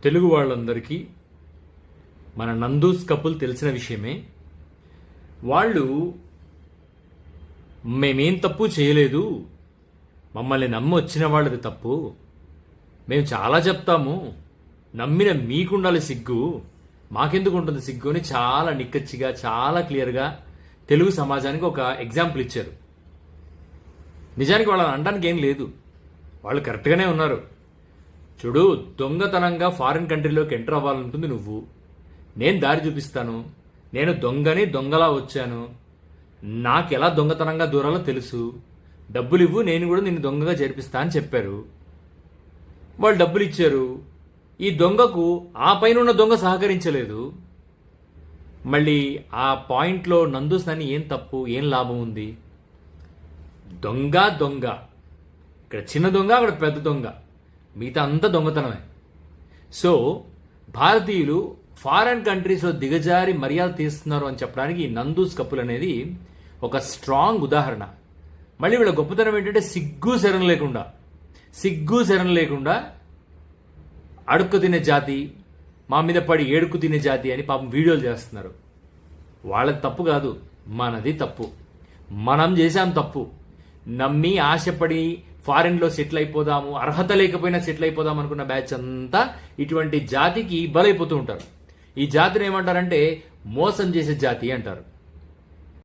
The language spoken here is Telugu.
తెలుగు వాళ్ళందరికీ మన నందూస్ కపుల్ తెలిసిన విషయమే. వాళ్ళు మేమేం తప్పు చేయలేదు, మమ్మల్ని నమ్మి వచ్చిన వాళ్ళది తప్పు, మేము చాలా చెప్తాము, నమ్మిన మీకుండాలి సిగ్గు, మాకెందుకు ఉంటుంది సిగ్గు అని చాలా నిక్కచ్చిగా చాలా క్లియర్గా తెలుగు సమాజానికి ఒక ఎగ్జాంపుల్ ఇచ్చారు. నిజానికి వాళ్ళని అనడానికి ఏం లేదు, వాళ్ళు కరెక్ట్గానే ఉన్నారు. చూడు, దొంగతనంగా ఫారిన్ కంట్రీలోకి ఎంటర్ అవ్వాలనుకుంది నువ్వు, నేను దారి చూపిస్తాను, నేను దొంగని దొంగలా వచ్చాను, నాకు ఎలా దొంగతనంగా దూరాలో తెలుసు, డబ్బులు ఇవ్వు, నేను కూడా నిన్ను దొంగగా చేర్పిస్తా అని చెప్పారు. వాళ్ళు డబ్బులు ఇచ్చారు. ఈ దొంగకు ఆ పైన ఉన్న దొంగ సహకరించలేదు. మళ్ళీ ఆ పాయింట్లో నందూస్ అని ఏం తప్పు, ఏం లాభం ఉంది? దొంగ దొంగ, ఇక్కడ చిన్న దొంగ, అక్కడ పెద్ద దొంగ, మిగతా అంతా దొంగతనమే. సో భారతీయులు ఫారెన్ కంట్రీస్లో దిగజారి మర్యాద తీస్తున్నారు అని చెప్పడానికి ఈ నందూస్ కపుల్ అనేది ఒక స్ట్రాంగ్ ఉదాహరణ. మళ్ళీ వీళ్ళ గొప్పతనం ఏంటంటే సిగ్గు శరం లేకుండా అడుక్కు తినే జాతి, మా మీద పడి ఏడుకు తినే జాతి అని పాపం వీడియోలు చేస్తున్నారు. వాళ్ళది తప్పు కాదు, మనది తప్పు. మనం చేశాం తప్పు. నమ్మి ఆశపడి ఫారిన్లో సెటిల్ అయిపోదాము, అర్హత లేకపోయినా సెటిల్ అయిపోదాం అనుకున్న బ్యాచ్ అంతా ఇటువంటి జాతికి బలైపోతూ ఉంటారు. ఈ జాతిని ఏమంటారంటే మోసం చేసే జాతి అంటారు.